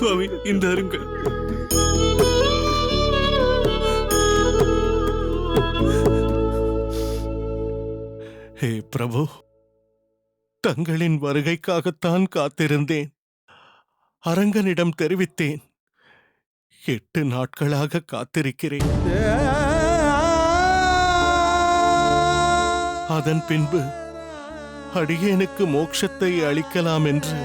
சுவாமி, இந்த அருங்கள். ஹே பிரபு, தங்களின் வருகைக்காகத்தான் காத்திருந்தேன். அரங்கனிடம் தெரிவித்தேன். 8 நாட்களாக காத்திருக்கிறேன். அதன் பின்பு அடியேனுக்கு மோட்சத்தை அளிக்கலாம் என்று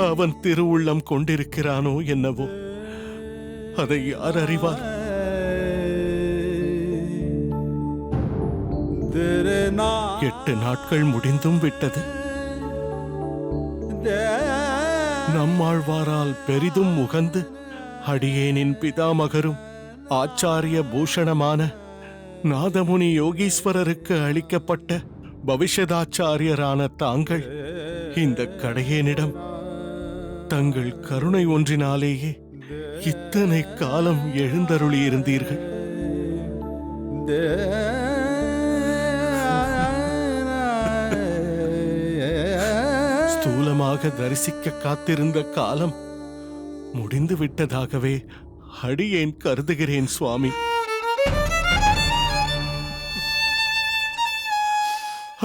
அவன் திருவுள்ளம் கொண்டிருக்கிறானோ என்னவோ, அதை யார் அறிவார்? எட்டு நாட்கள் முடிந்தும் விட்டது. நம்மாழ்வாரால் பெரிதும் உகந்து அடியேனின் பிதாமகரும் ஆச்சாரிய பூஷணமான நாதமுனி யோகீஸ்வரருக்கு அளிக்கப்பட்ட பவிஷ்யதாச்சாரியரான தாங்கள் இந்த கடையேனிடம் தங்கள் கருணை ஒன்றினாலேயே இத்தனை காலம் எழுந்தருளியிருந்தீர்கள். ஸ்தூலமாக தரிசிக்க காத்திருந்த காலம் முடிந்து விட்டதாகவே அடியேன் கருதுகிறேன் சுவாமி.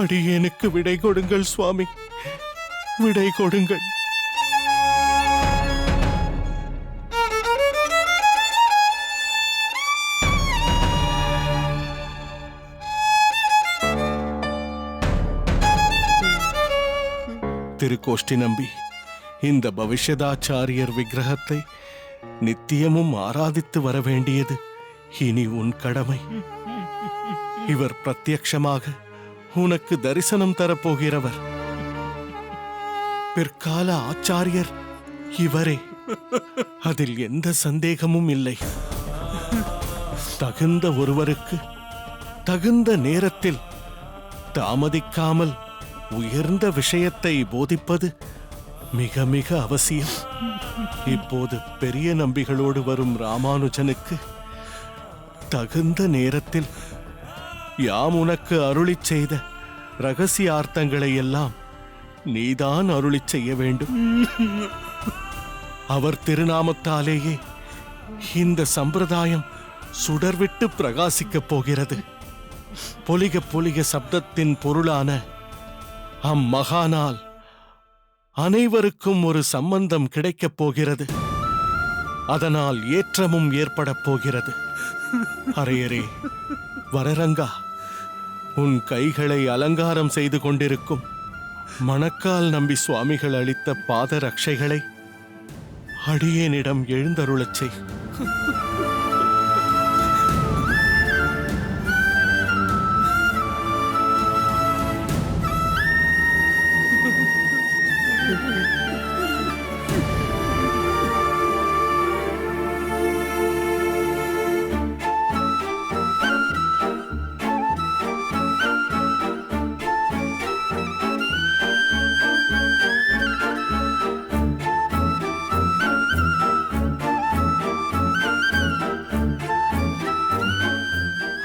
அடியேனுக்கு விடை கொடுங்கள் சுவாமி, விடை கொடுங்கள். திருக்கோஷ்டி நம்பி, இந்த பவிஷ்யதாச்சாரியர் விக்கிரகத்தை நித்தியமும் ஆராதித்து வர வேண்டியது இனி உன் கடமை. இவர் பிரத்யக்ஷமாக உனக்கு தரிசனம் தரப்போகிறவர். பிற்கால ஆச்சாரியர் இவரே, அதில் எந்த சந்தேகமும் இல்லை. தகுந்த ஒருவருக்கு தகுந்த நேரத்தில் தாமதிக்காமல் உயர்ந்த விஷயத்தை போதிப்பது மிக மிக அவசியம். இப்போது பெரிய நம்பிகளோடு வரும் ராமானுஜனுக்கு தகுந்த நேரத்தில் யாம் உனக்கு அருளிச் செய்த ரகசியார்த்தங்களை எல்லாம் நீதான் அருளிச் செய்ய வேண்டும். அவர் திருநாமத்தாலேயே இந்த சம்பிரதாயம் சுடர்விட்டு பிரகாசிக்கப் போகிறது. பொலிக பொலிக சப்தத்தின் பொருளான அம்மகானால் அனைவருக்கும் ஒரு சம்பந்தம் கிடைக்கப் போகிறது. அதனால் ஏற்றமும் ஏற்படப் போகிறது. அரையரே, வரரங்கா, உன் கைகளை அலங்காரம் செய்து கொண்டிருக்கும் மணக்கால் நம்பி சுவாமிகள் அளித்த பாத ரட்சைகளை அடியேனிடம் எழுந்தருளச் செய்.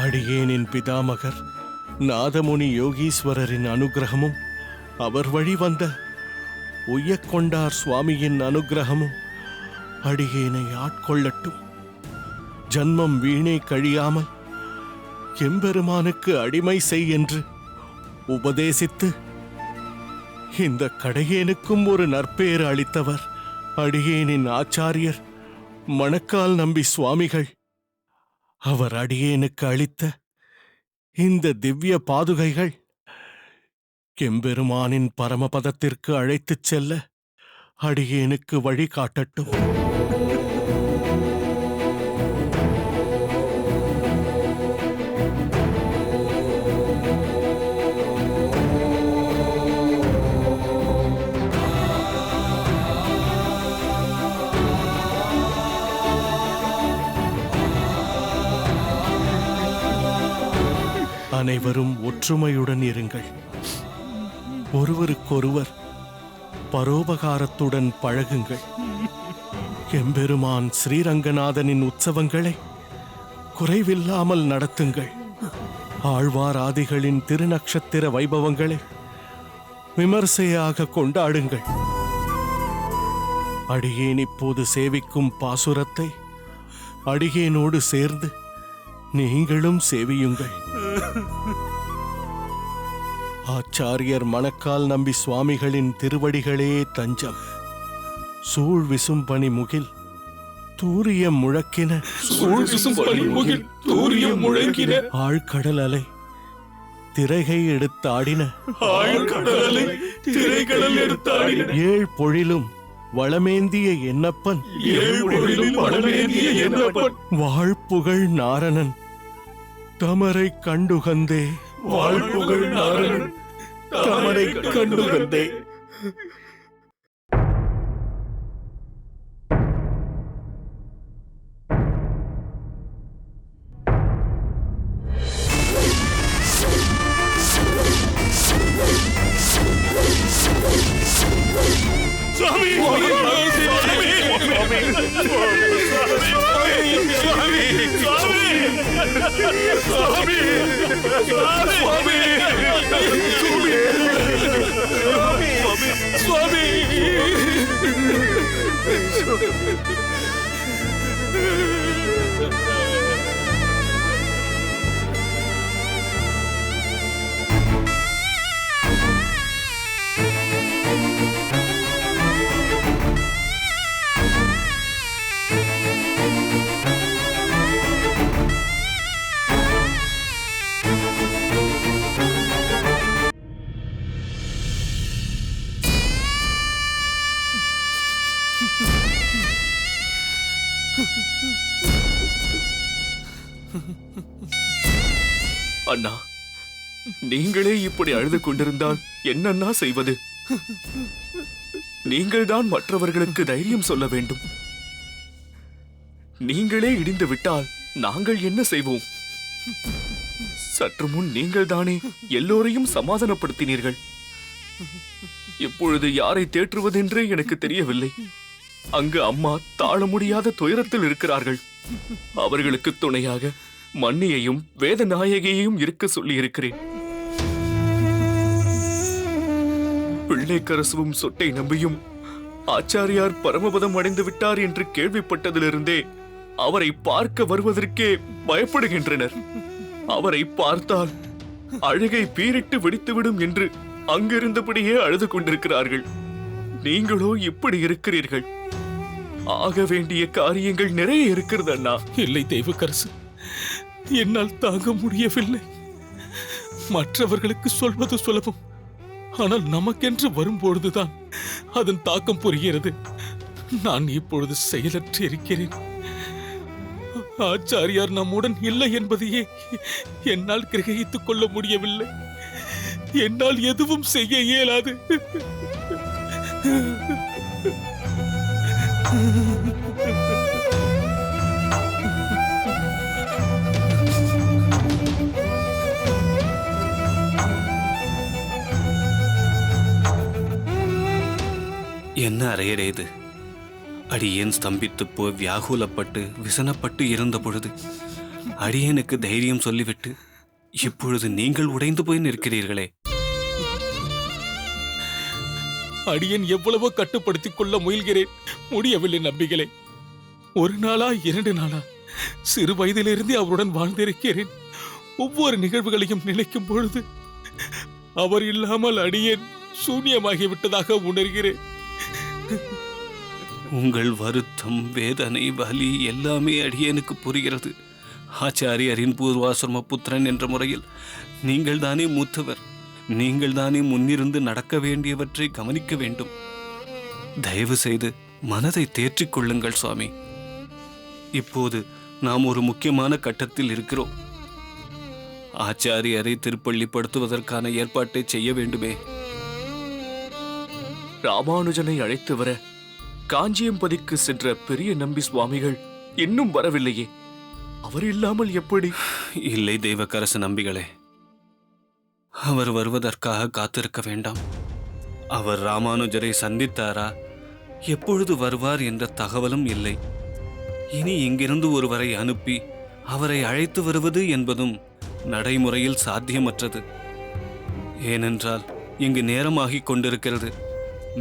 அடியேனின் பிதாமகர் நாதமுனி யோகீஸ்வரரின் அனுகிரகமும் அவர் வழி வந்த உய்யக்கொண்டார் சுவாமியின் அனுகிரகமும் அடியேனை ஆட்கொள்ளட்டும். ஜன்மம் வீணே கழியாமல் எம்பெருமானுக்கு அடிமை செய் என்று உபதேசித்து இந்த கடையேனுக்கும் ஒரு நற்பேறு அளித்தவர் அடியேனின் ஆச்சாரியர் மணக்கால் நம்பி சுவாமிகள். அவர் அடியேனுக்கு அளித்த இந்த திவ்ய பாதுகைகள் எம்பெருமானின் பரமபதத்திற்கு அழைத்துச் செல்ல அடியேனுக்கு வழி காட்டட்டும். அனைவரும் ஒற்றுமையுடன் இருங்கள். ஒருவருக்கொருவர் பரோபகாரத்துடன் பழகுங்கள். எம்பெருமான் ஸ்ரீரங்கநாதனின் உற்சவங்களை குறைவில்லாமல் நடத்துங்கள். ஆழ்வாராதிகளின் திருநக்ஷத்திர வைபவங்களை விமர்சையாக கொண்டாடுங்கள். அடியேன் இப்போது சேவிக்கும் பாசுரத்தை அடியேனோடு சேர்ந்து நீங்களும் சேவியுங்கள். ஆச்சாரியர் மணக்கால் நம்பி சுவாமிகளின் திருவடிகளே தஞ்சம். சூழ் விசும்பனி முகில் தூரியம் முழக்கின ஆழ்கடல் அலை திரைகை எடுத்தாடின ஏழ் பொழிலும் வளமேந்திய என்னப்பன் வாழ்புகழ் நாரணன் தமரை கண்டுகந்தே அண்ணா, நீங்களே இப்படி அழுது கொண்டிருந்தால் என்னன்னா செய்வது? நீங்கள்தான் மற்றவர்களுக்கு தைரியம் சொல்ல வேண்டும். நீங்களே இடிந்து விட்டால் நாங்கள் என்ன செய்வோம்? சற்று முன் நீங்கள் தானே எல்லோரையும் சமாதானப்படுத்தினீர்கள். இப்பொழுது யாரை தேற்றுவதென்றே எனக்கு தெரியவில்லை. அங்கு அம்மா தாழ முடியாத துயரத்தில் இருக்கிறார்கள். அவர்களுக்கு துணையாக மன்னியையும் வேதநாயகியையும் இருக்க சொல்லி இருக்கிறேன். பிள்ளைக்கரசுவும் சொட்டை நம்பியும் ஆச்சாரியார் பரமபதம் அடைந்து விட்டார் என்று கேள்விப்பட்டதிலிருந்தே அவரை பார்க்க வருவதற்கே பயப்படுகின்றனர். அவரை பார்த்தால் அழுகை பீரிட்டு வெடித்துவிடும் என்று அங்கிருந்தபடியே அழுது கொண்டிருக்கிறார்கள். நீங்களோ இப்படி இருக்கிறீர்கள். ஆக வேண்டிய காரியங்கள் நிறைய இருக்கிறது அண்ணா. இல்லை தெய்வக்கரசு, என்னால் தாங்க முடியவில்லை. மற்றவர்களுக்கு சொல்வது சுலபம், ஆனால் நமக்கென்று வரும்பொழுதுதான் அதன் தாக்கம் புரிகிறது. நான் இப்பொழுது செயலற்று இருக்கிறேன். ஆச்சாரியார் நம்முடன் இல்லை என்பதையே என்னால் கிரகித்துக் கொள்ள முடியவில்லை. என்னால் எதுவும் செய்ய இயலாது. என்ன அறையடே இது? அடியேன் ஸ்தம்பித்து போய் வியாகுலப்பட்டு விசனப்பட்டு இருந்த பொழுது அடியேனுக்கு தைரியம் சொல்லிவிட்டு இப்பொழுது நீங்கள் உடைந்து போய் நிற்கிறீர்களே. அடியேன் எவ்வளவோ கட்டுப்படுத்திக் கொள்ள முயல்கிறேன், முடியவில்லை நம்பிகளே. ஒரு நாளா 2 நாளா சிறு வயதிலிருந்தே அவருடன் வாழ்ந்திருக்கிறேன். ஒவ்வொரு நிகழ்வுகளையும் நினைக்கும் பொழுது அவர் இல்லாமல் அடியேன் சூன்யமாகிவிட்டதாக உணர்கிறேன். உங்கள் வருத்தம், வேதனை, வலி எல்லாமே அடியேனுக்கு புரிகிறது. ஆச்சாரியரின் பூர்வாசிரம புத்திரன் என்ற முறையில் நீங்கள் தானே மூத்தவர். நீங்கள் தானே முன்னிருந்து நடக்க வேண்டியவற்றை கவனிக்க வேண்டும். தயவு செய்து மனதை தேற்றிக் கொள்ளுங்கள் சுவாமி. இப்போது நாம் ஒரு முக்கியமான கட்டத்தில் இருக்கிறோம். ஆச்சாரியரை திருப்பள்ளிப்படுத்துவதற்கான ஏற்பாட்டை செய்ய வேண்டுமே. ராமானுஜனை அழைத்து வர காஞ்சியம்பதிக்கு சென்ற பெரிய நம்பி சுவாமிகள் இன்னும் வரவில்லையே. அவர் இல்லாமல் எப்படி? இல்லை தெய்வக்கரசு நம்பிகளே, அவர் வருவதற்காக காத்திருக்க வேண்டாம். அவர் ராமானுஜரை சந்தித்தாரா, எப்பொழுது வருவார் என்ற தகவலும் இல்லை. இனி இங்கிருந்து ஒருவரை அனுப்பி அவரை அழைத்து வருவது என்பதும் நடைமுறையில் சாத்தியமற்றது. ஏனென்றால் இங்கு நேரமாகிக் கொண்டிருக்கிறது.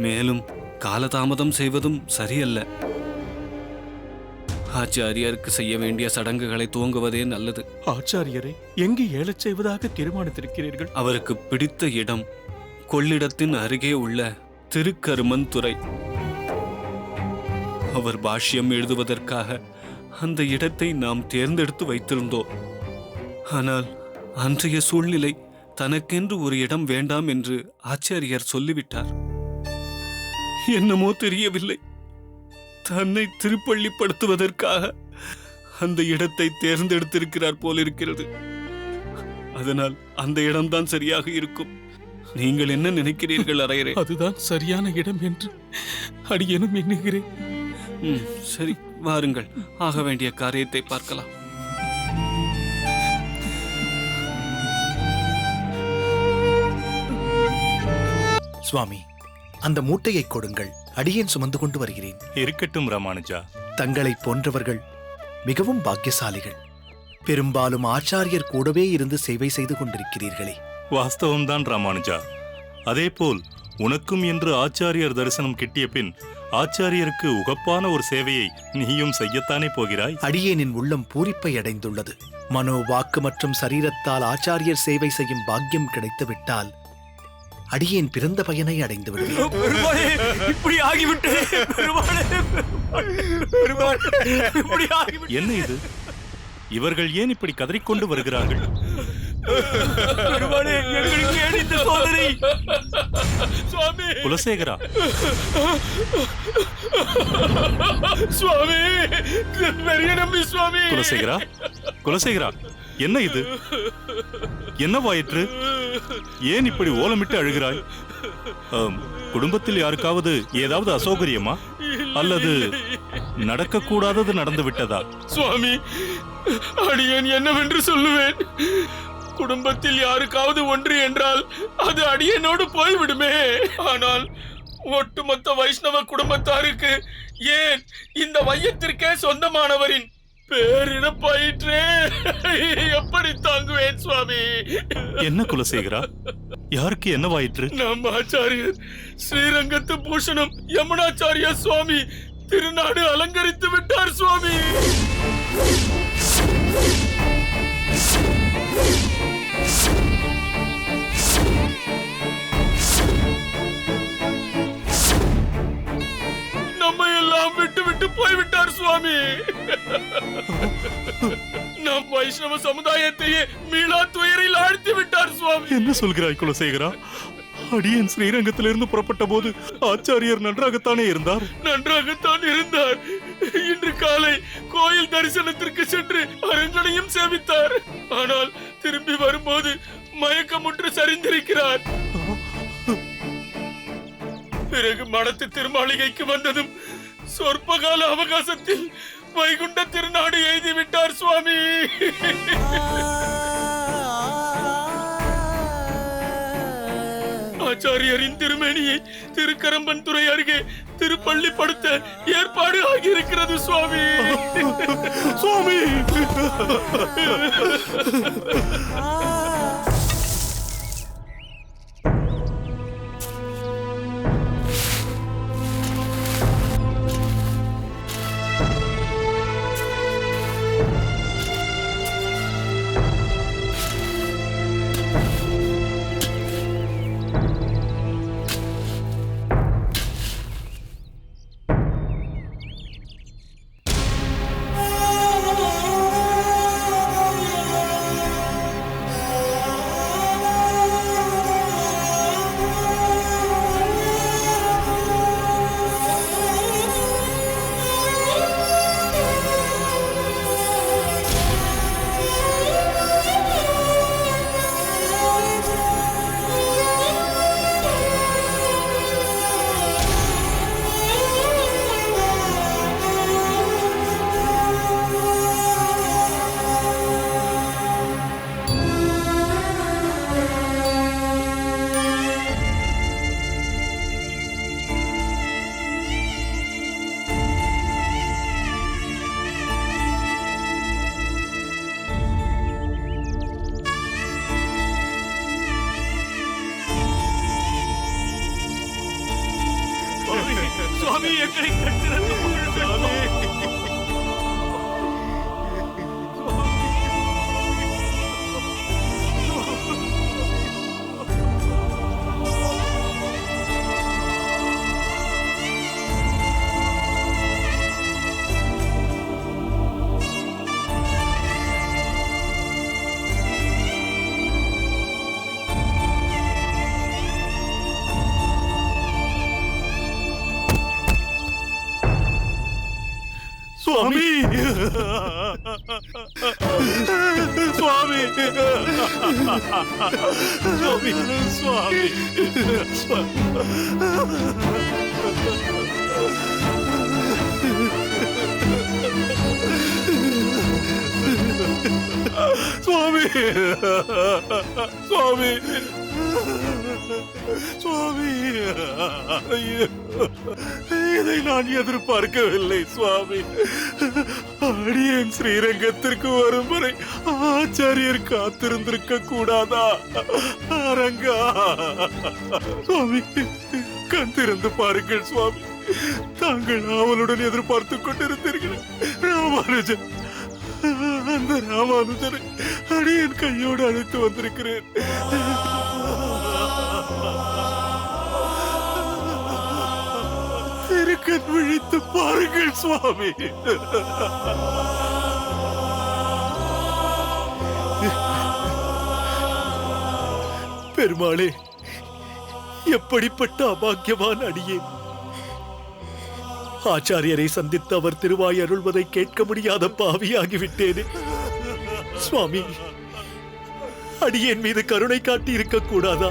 மேலும் காலதாமதம் செய்வதும் சரியல்ல. ஆச்சாரியாருக்கு செய்ய வேண்டிய சடங்குகளை துவங்குவதே நல்லது. ஆச்சாரியரை எங்கு ஏலச் செய்வதாக தீர்மானித்திருக்கிறீர்கள்? அவருக்கு பிடித்த இடம் கொள்ளிடத்தின் அருகே உள்ள திருக்கருமன் துறை. அவர் பாஷ்யம் எழுதுவதற்காக அந்த இடத்தை நாம் தேர்ந்தெடுத்து வைத்திருந்தோம். ஆனால் அன்றைய சூழ்நிலை தனக்கென்று ஒரு இடம் வேண்டாம் என்று ஆச்சாரியார் சொல்லிவிட்டார். என்னமோ தெரியவில்லை, தன்னை திருப்பள்ளிப்படுத்துவதற்காக அந்த இடத்தை தேர்ந்தெடுத்திருக்கிறார் போலிருக்கிறது. அதனால் அந்த இடம்தான் சரியாக இருக்கும். நீங்கள் என்ன நினைக்கிறீர்கள் அரையரே? அதுதான் சரியான இடம் என்று அடியேனும் எண்ணுகிறேன். சரி, வாருங்கள், ஆக வேண்டிய காரியத்தை பார்க்கலாம். சுவாமி, அந்த மூட்டையை கொடுங்கள், அடியேன் சுமந்து கொண்டு வருகிறேன். இருக்கட்டும் ராமானுஜா. தங்களைப் போன்றவர்கள் மிகவும் பாக்கியசாலிகள். பெரும்பாலும் ஆச்சாரியர் கூடவே இருந்து சேவை செய்து கொண்டிருக்கிறீர்களே. வாஸ்தவம்தான் ராமானுஜா. அதேபோல் உனக்கும் என்று ஆச்சாரியர் தரிசனம் கிட்டிய பின் ஆச்சாரியருக்கு உகப்பான ஒரு சேவையை நீயும் செய்யத்தானே போகிறாய். அடியேனின் உள்ளம் பூரிப்பை அடைந்துள்ளது. மனோ, வாக்கு மற்றும் சரீரத்தால் ஆச்சாரியர் சேவை செய்யும் பாக்கியம் கிடைத்துவிட்டால் அடியேன் பிறந்த பயனை அடைந்து விடுவேன். என்ன இது? இவர்கள் ஏன் இப்படி கதறிக்கொண்டு வருகிறார்கள்? குலசேகரா, சுவாமி, பெரிய நம்பி சுவாமி. குலசேகரா, குலசேகரா, என்ன இது? என்னவாயிற்று? ஏன் இப்படி ஓலமிட்டு அழுகிறாய்? குடும்பத்தில் யாருக்காவது ஏதாவது அசௌகரியமா? அல்லது நடக்கக்கூடாதது நடந்து விட்டதா? சுவாமி, அடியேன் என்னவென்று சொல்லுவேன்? குடும்பத்தில் யாருக்காவது ஒன்று என்றால் அது அடியேனோடு போய்விடுமே. ஆனால் ஒட்டுமொத்த வைஷ்ணவ குடும்பத்தாருக்கு, ஏன் இந்த வையத்திற்கே சொந்தமானவரின் பேரிழப்பாயிற்றே. எப்படி தாங்குவேன் சுவாமி? என்ன குலசேகரா, யாருக்கு என்னவாயிற்று? நம் ஆச்சாரியர் ஸ்ரீரங்கத்து பூஷணம் யமுனாச்சாரிய சுவாமி திருநாடு அலங்கரித்து விட்டார் சுவாமி. நம்மை எல்லாம் விட்டு விட்டு போய்விட்டார் சுவாமி. நம் வைஷ்ணவ சமுதாயத்தையே மீளா துயரில் ஆழ்த்தி விட்டார் சுவாமி. என்ன சொல்கிறாய் குலசேகரா? அடியேன் ஸ்ரீரங்கத்திலிருந்து புறப்பட்ட போது ஆச்சாரியர் நன்றாகத்தானே இருந்தார். நன்றாகத்தான் இருந்தார். இன்று காலை கோயில் தரிசனத்திற்கு சென்று அரங்கனையும் சேவித்தார். ஆனால் திரும்பி வரும்போது மயக்கமுற்று சரிந்திருக்கிறார். பிறகு மடத்து திருமாளிகைக்கு வந்ததும் சொற்ப கால அவகாசத்தில் வைகுண்ட திருநாடு எழுதி விட்டார் சுவாமி. ஆச்சாரியரின் திருமேனியை திருக்கரம்பன் துறை அருகே திருப்பள்ளிப்படுத்த ஏற்பாடு ஆகியிருக்கிறது சுவாமி. சுவாமி, சுவாமி எங்களை கட்டிறந்து சுவாமி. சுவாமி சுவாமி சுவாமி சுவாமி சுவாமி சுவாமி ஐயோ, இதை நான் எதிர்பார்க்கவில்லை சுவாமி. அடியேன் ஸ்ரீரங்கத்திற்கு வரும் வரை ஆச்சாரியர் காத்திருந்திருக்க கூடாதா? அரங்கா சுவாமி, கண் திறந்து பாருங்கள் சுவாமி. தாங்கள் ஆவலுடன் எதிர்பார்த்துக் கொண்டிருந்தீர்கள் ராமானுஜன். அந்த ராமானுஜரை அடியேன் கையோடு அழைத்து வந்திருக்கிறேன். திருக்கண் விழித்து பாருங்கள் சுவாமி. பெருமாளே, எப்படிப்பட்ட அபாக்கியவான் அடியேன். ஆச்சாரியரை சந்தித்து அவர் திருவாய் அருள்வதை கேட்க முடியாத பாவியாகிவிட்டேனே. சுவாமி, அடியேன் மீது கருணை காட்டி இருக்க கூடாதா?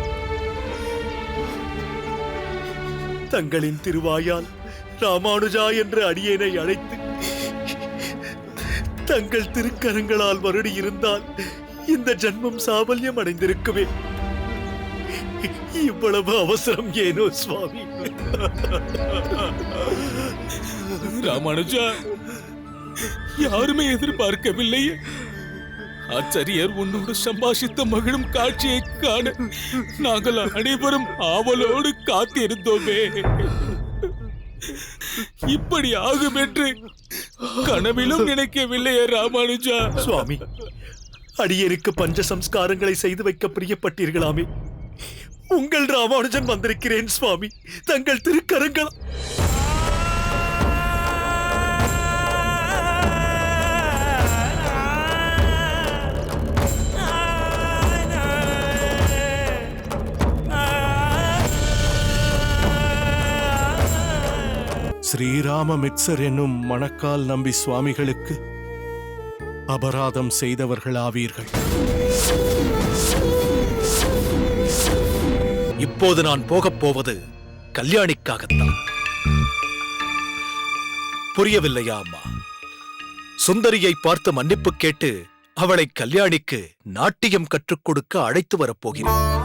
தங்களின் திருவாயால் ராமானுஜா என்ற அடியேனை அழைத்து தங்கள் திருக்கரங்களால் வருடி இருந்தால் இந்த ஜன்மம் சாபல்யம் அடைந்திருக்குமே. இவ்வளவு அவசரம் ஏனோ சுவாமி? ராமானுஜா, யாருமே எதிர்பார்க்கவில்லையே. ஆச்சாரியர் உன்னோடு சம்பாஷித்த மகிழும் காட்சியை காண நாங்கள் அனைவரும் ஆவலோடு காத்திருந்தோமே. இப்படி ஆகும் என்று கனவிலும் நினைக்கவில்லையே ராமானுஜா. சுவாமி, அடியேனுக்கு பஞ்ச சம்ஸ்காரங்களை செய்து வைக்க பிரியப்பட்டீர்களாமே. உங்கள் ராமானுஜன் வந்திருக்கிறேன் சுவாமி. தங்கள் திருக்கரங்கள். ஸ்ரீராம மித்சர் என்னும் மணக்கால் நம்பி சுவாமிகளுக்கு அபராதம் செய்தவர்களாவீர்கள். இப்போது நான் போகப் போவது கல்யாணிக்காகத்தான். புரியவில்லையா அம்மா? சுந்தரியை பார்த்து மன்னிப்பு கேட்டு அவளை கல்யாணிக்கு நாட்டியம் கற்றுக் கொடுக்க அழைத்து வரப்போகிறேன்.